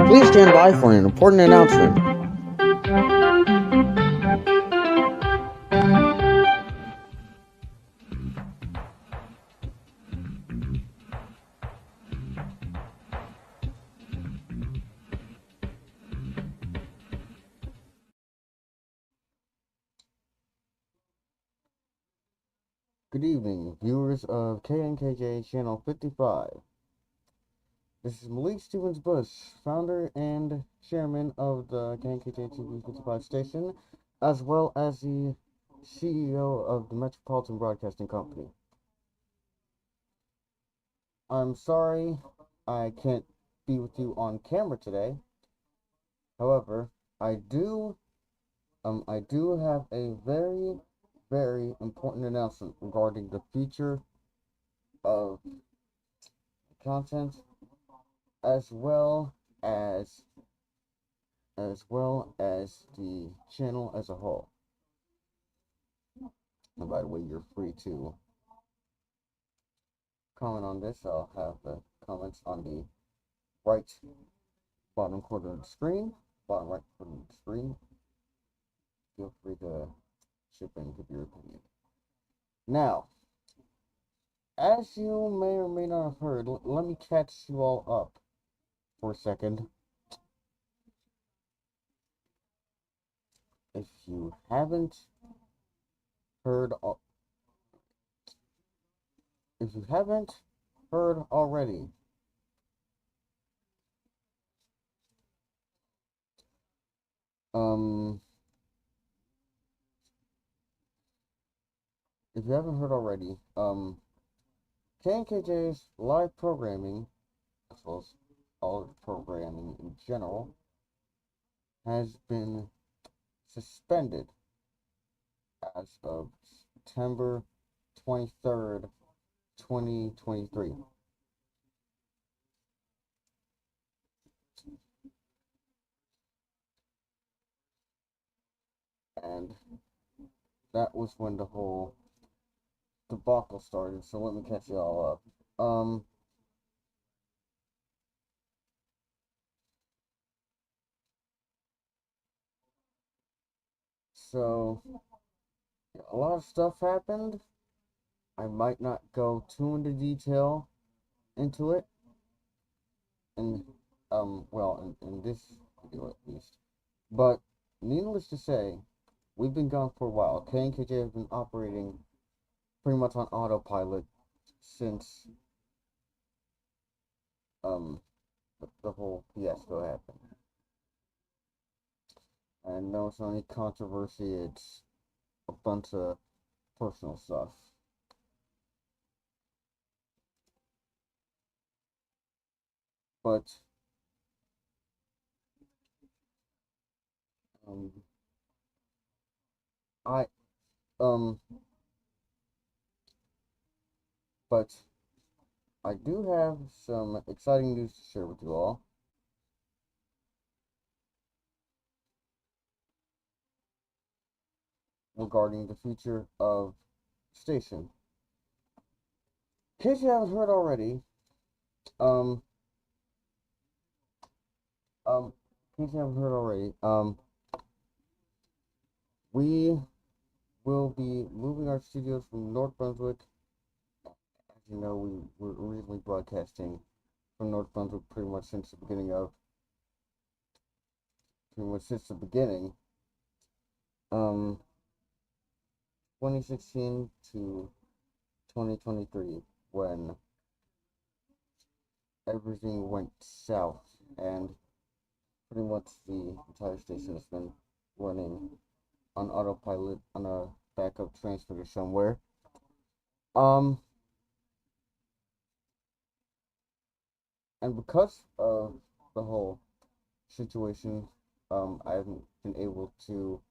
Please stand by for an important announcement. Good evening, viewers of KNKJ Channel 55. This is Malik Stevens Bush, founder and chairman of the KNKJ TV 55 station, as well as the CEO of the Metropolitan Broadcasting Company. I'm sorry I can't be with you on camera today. However, I do have a very, very important announcement regarding the future of content, as well as the channel as a whole. And by the way, you're free to comment on this. I'll have the comments on the right bottom corner of the screen, bottom right corner of the screen. Feel free to chip in, give your opinion. Now, as you may or may not have heard, let me catch you all up for a second. If you haven't heard already, KNKJ's live programming, as well as all programming in general, has been suspended as of September 23rd, 2023. And that was when the whole debacle started, so let me catch you all up. So a lot of stuff happened. I might not go too into detail into it, and in this video at least. But needless to say, we've been gone for a while. KNKJ has been operating pretty much on autopilot since the whole fiasco happened. And no, it's not any controversy, it's a bunch of personal stuff. But I do have some exciting news to share with you all. Regarding the future of the station. In case you haven't heard already, we will be moving our studios from North Brunswick. As you know, we were originally broadcasting from North Brunswick pretty much since the beginning. 2016 to 2023, when everything went south and pretty much the entire station has been running on autopilot on a backup transmitter somewhere. And because of the whole situation, I haven't been able to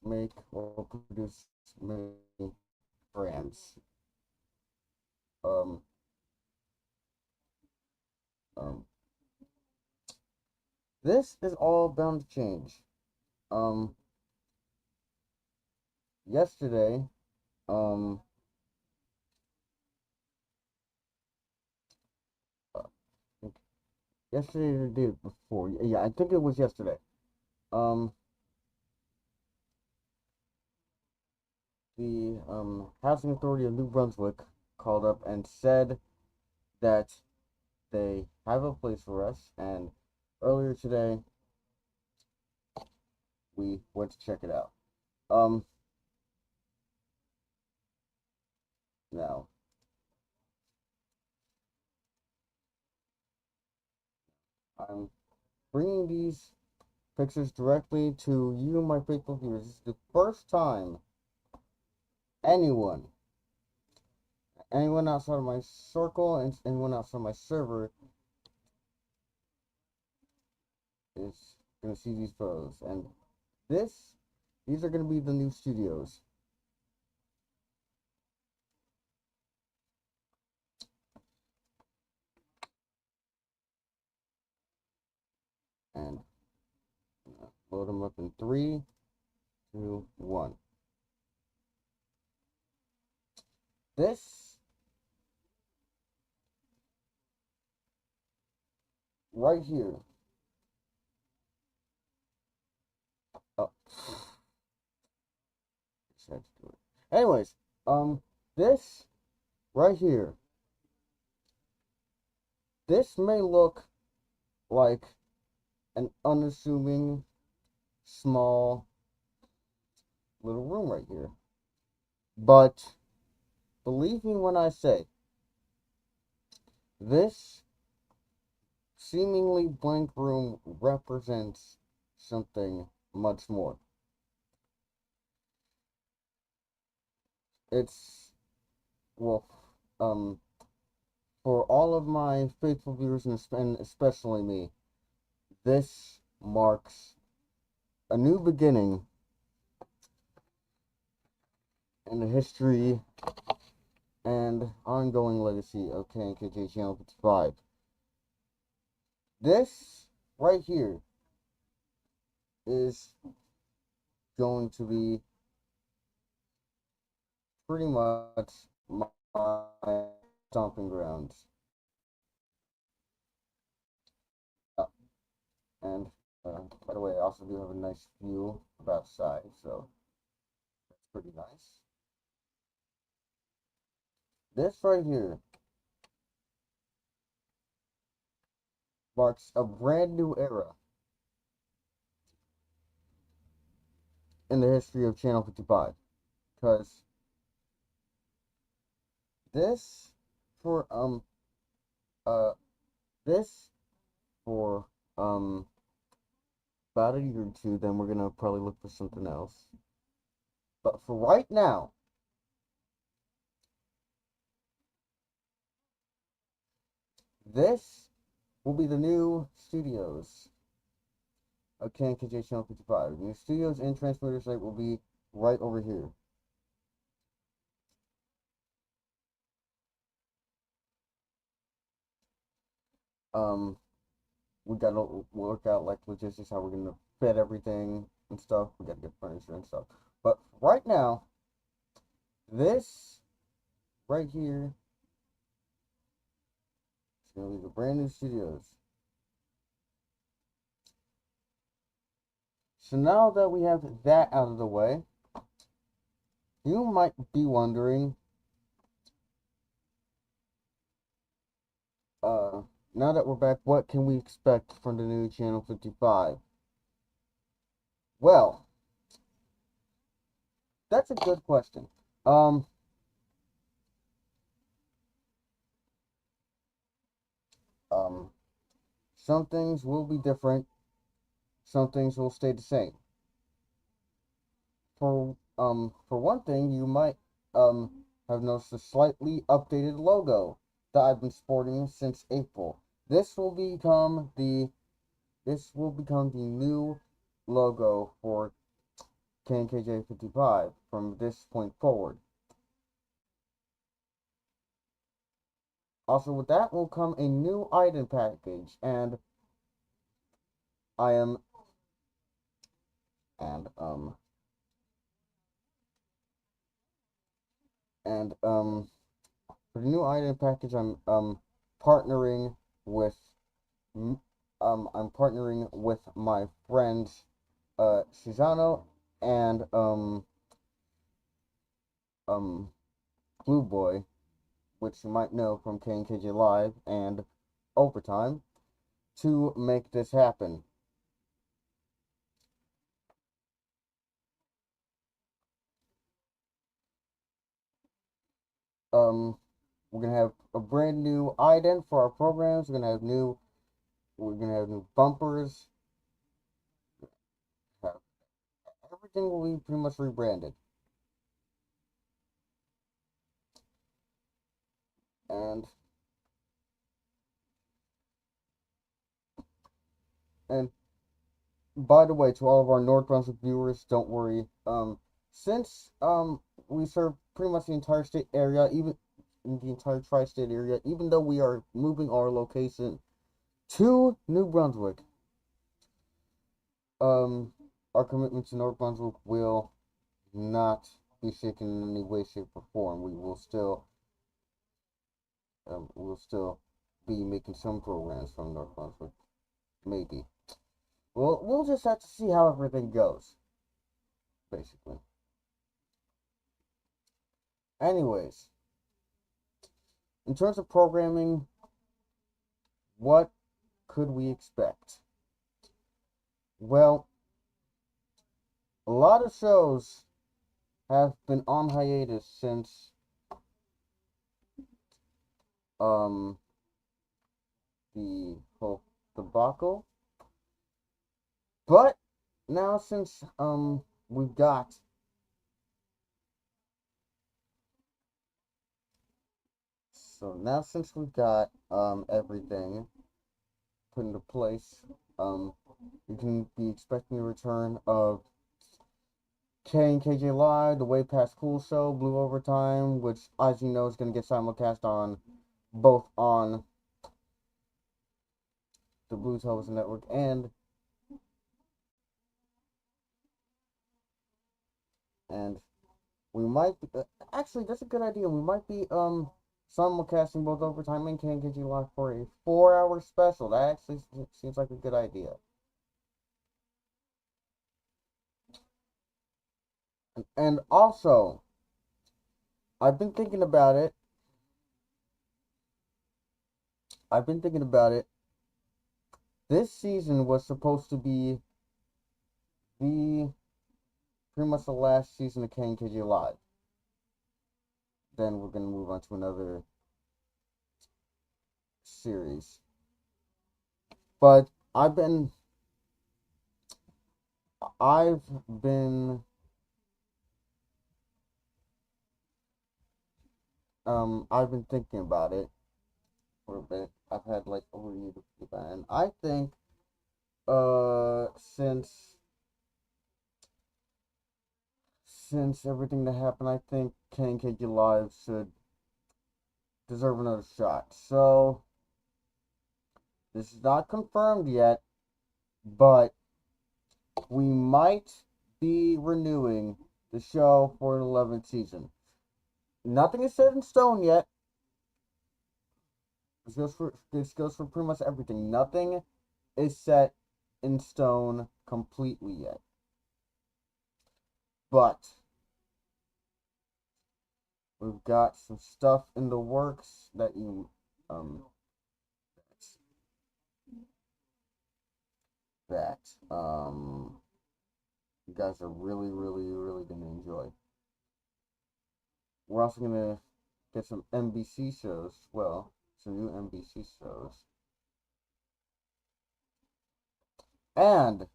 make or produce many brands. This is all bound to change. Yesterday, yesterday or the day before. Yeah, I think it was yesterday. Um, the Housing Authority of New Brunswick called up and said that they have a place for us, and earlier today we went to check it out. Um, Now I'm bringing these pictures directly to you, my faithful viewers. This is the first time anyone, anyone outside of my circle and anyone outside of my server is gonna see these photos. And these are gonna be the new studios. And load them up in 3, 2, 1. This right here. Oh, just had to do it. Anyways, this right here. This may look like an unassuming, small little room right here. But believe me when I say, this seemingly blank room represents something much more. It's, well, for all of my faithful viewers and especially me, this marks a new beginning in the history and ongoing legacy of KNKJ Channel 55. This right here is going to be pretty much my stomping grounds. And by the way, I also do have a nice view of outside, so that's pretty nice. This right here marks a brand new era in the history of Channel 55, because this for uh this for about a year or two, then we're gonna probably look for something else. But for right now, this will be the new studios of KNKJ Channel 55. The new studios and transmitter site will be right over here. Um, we gotta work out like logistics, how we're gonna fit everything and stuff. We gotta get furniture and stuff. But right now, this right here is gonna be the brand new studios. So now that we have that out of the way, you might be wondering, now that we're back, what can we expect from the new Channel 55? Well, that's a good question. Um, um, some things will be different, some things will stay the same. For one thing, you might have noticed a slightly updated logo that I've been sporting since April. This will become the new logo for KNKJ 55 from this point forward. Also, with that will come a new item package, and I am and for the new item package, I'm partnering with I'm partnering with my friend Shizano and um Blue Boy, which you might know from KNKJ Live and Overtime, to make this happen. Um, we're gonna have a brand new ident for our programs. We're gonna have new bumpers. Have, everything will be pretty much rebranded. And and by the way, to all of our North Brunswick viewers, don't worry. Since we serve pretty much the entire state area, even in the entire tri-state area, even though we are moving our location to New Brunswick, um, our commitment to North Brunswick will not be shaken in any way, shape, or form. We'll still be making some programs from North Brunswick, maybe. Well, we'll just have to see how everything goes, basically. Anyways, in terms of programming, what could we expect? Well, a lot of shows have been on hiatus since um the whole debacle. But now since we've got everything put into place, you can be expecting the return of KNKJ Live, the Way Past Cool Show, Blue Overtime, which, as you know, is going to get simulcast on both on the Blue Television Network and we might be, actually that's a good idea. We might be simulcasting both Overtime and KNKJ Live for a 4-hour special. That actually seems like a good idea. And also, I've been thinking about it. I've been thinking about it. This season was supposed to be the pretty much the last season of KNKJ Live. Then we're gonna move on to another series. But I've been I've been thinking about it for a bit. I've had like a read about it, and I think since everything that happened, I think KNKJ Live should deserve another shot. So this is not confirmed yet, but we might be renewing the show for an 11th season. Nothing is set in stone yet. This goes for pretty much everything. Nothing is set in stone completely yet. But we've got some stuff in the works that that you guys are really, really, really gonna enjoy. We're also gonna get some NBC shows as well. Some new NBC shows. And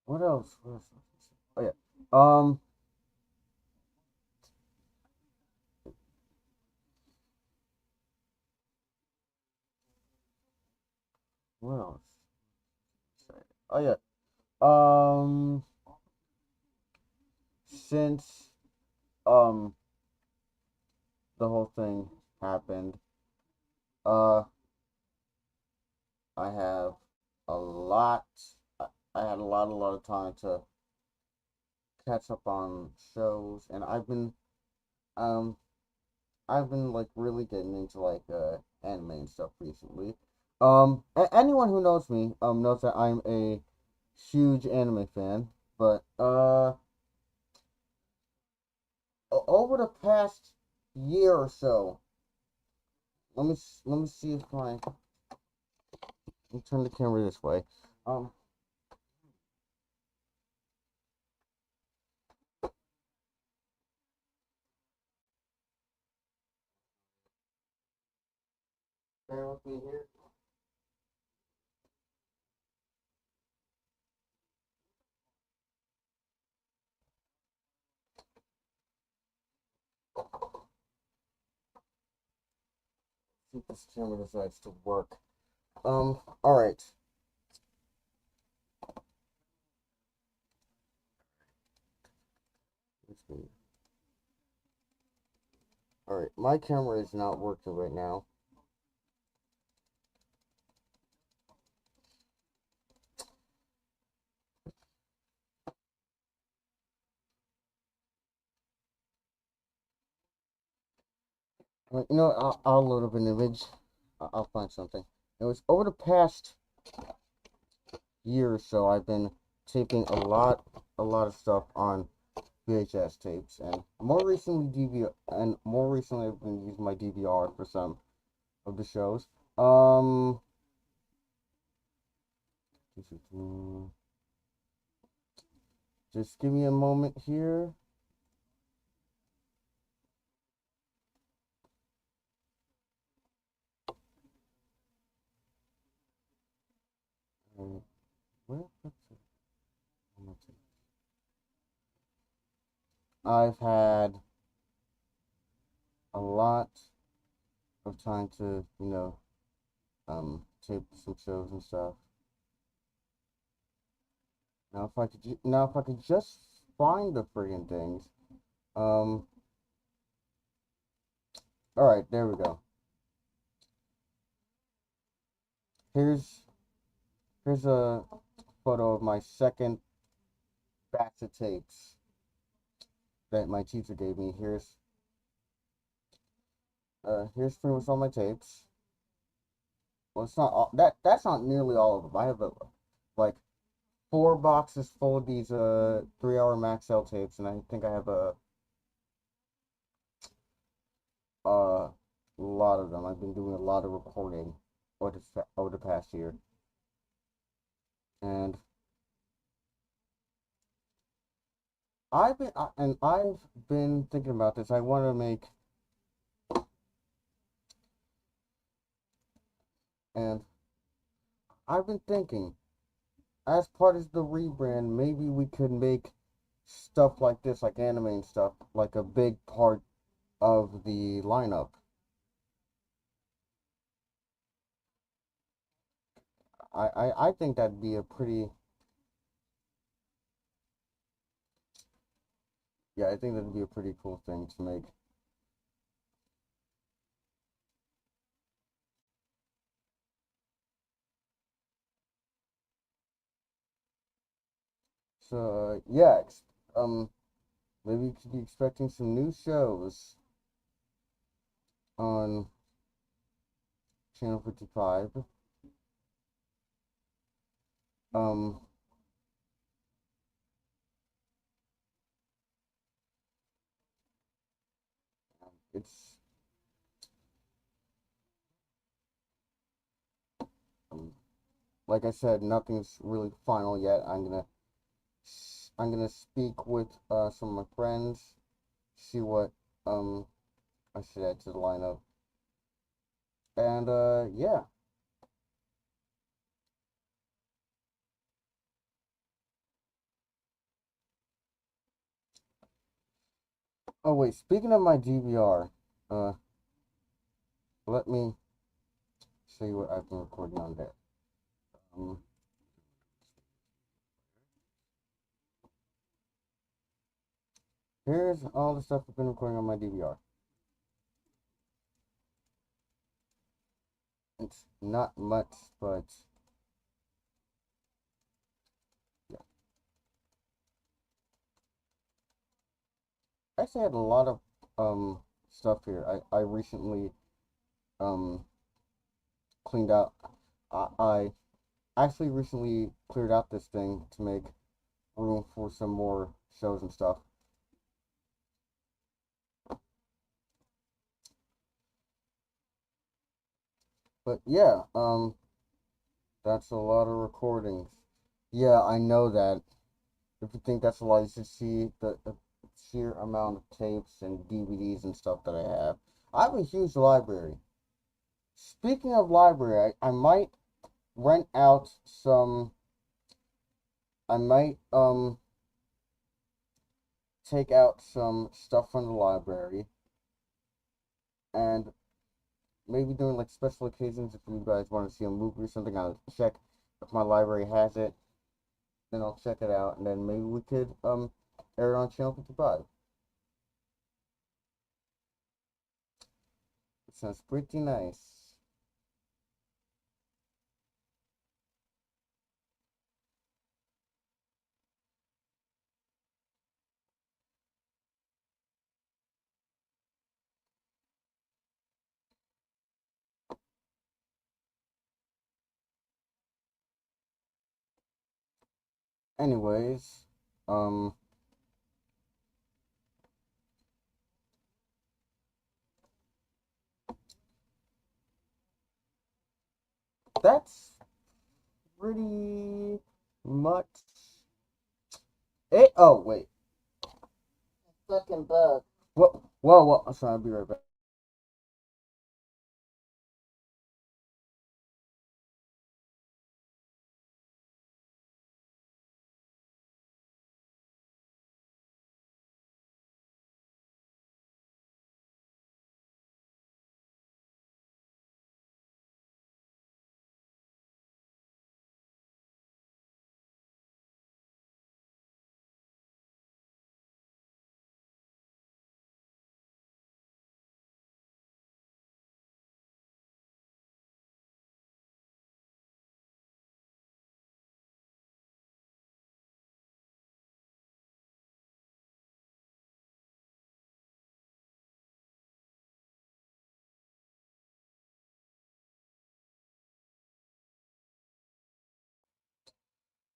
what else? Oh yeah. What else? Oh yeah. Um since um the whole thing happened, uh I have a lot I had a lot of time to catch up on shows, and um I've been like really getting into like anime and stuff recently. Anyone who knows me knows that I'm a huge anime fan, but over the past year or so, let me see if my let me turn the camera this way. Um, bear with me here. See if this camera decides to work. All right. Let's see. All right, my camera is not working right now. You know, I'll load up an image. I'll find something. It was over the past year or so. I've been taping a lot of stuff on VHS tapes, and more recently I've been using my DVR for some of the shows. Um, just give me a moment here. Where? I've had a lot of time to, tape some shows and stuff. Now if I could just find the friggin' things. Um, all right, there we go. Here's here's a photo of my second batch of tapes that my teacher gave me. Here's pretty much all my tapes. Well, it's not all, that's not nearly all of them. I have like 4 boxes full of these 3 hour Max L tapes, and I think I have a lot of them. I've been doing a lot of recording over the past year, and I've been thinking about this. I want to make and I've been thinking as part of the rebrand, maybe we could make stuff like this, like anime and stuff, like a big part of the lineup. I think that'd be a pretty, yeah, I think that'd be a pretty cool thing to make. So, yeah, maybe you could be expecting some new shows on Channel 55. Um, it's, um, like I said, nothing's really final yet. I'm gonna speak with some of my friends, see what um I should add to the lineup, and yeah. Oh wait, speaking of my DVR, uh, let me show you what I've been recording on there. Um, Here's all the stuff I've been recording on my DVR. It's not much, but yeah. actually had a lot of stuff here. I recently um cleaned out. I actually recently cleared out this thing to make room for some more shows and stuff. But yeah, that's a lot of recordings. Yeah, I know that. If you think that's a lot, you should see the sheer amount of tapes and DVDs and stuff that I have. I have a huge library. Speaking of library, I might rent out some. I might take out some stuff from the library and maybe doing like special occasions if you guys want to see a movie or something. I'll check if my library has it, then I'll check it out, and then maybe we could air it on Channel 55. It sounds pretty nice. Anyways, um, that's pretty much it. Oh wait, Fucking bug. whoa! I'm sorry, I'll be right back.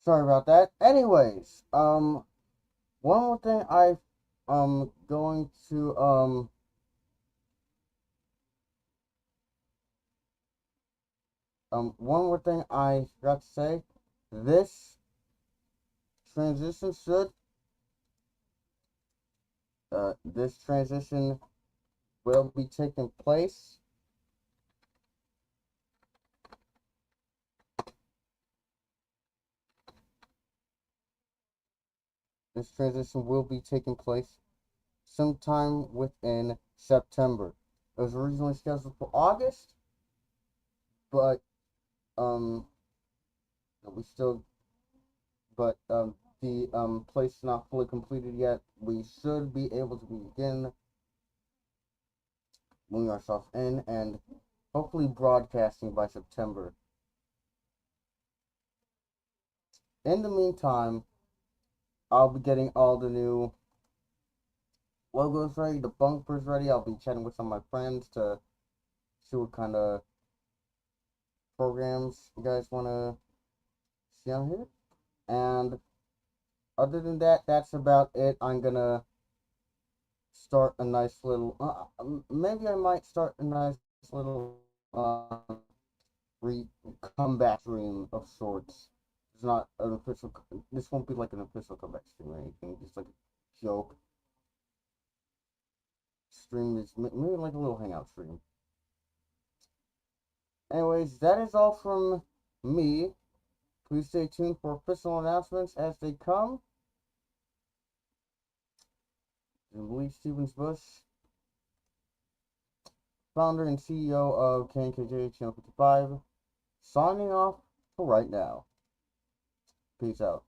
Sorry about that. Anyways, one more thing I going to one more thing I forgot to say. This transition should this transition will be taking place. This transition will be taking place sometime within September. It was originally scheduled for August, but um we still but the place is not fully completed yet. We should be able to begin moving ourselves in and hopefully broadcasting by September. In the meantime, I'll be getting all the new logos ready, the bumpers ready. I'll be chatting with some of my friends to see what kind of programs you guys want to see on here. And other than that, that's about it. I'm gonna start a nice little. Maybe I might start a nice little re comeback stream of sorts. It's not an official. This won't be like an official comeback stream or anything. Just like a joke stream. Is maybe like a little hangout stream. Anyways, that is all from me. Please stay tuned for official announcements as they come. Lee Stevens Bush, founder and CEO of KNKJ Channel 55, signing off for right now. Peace out.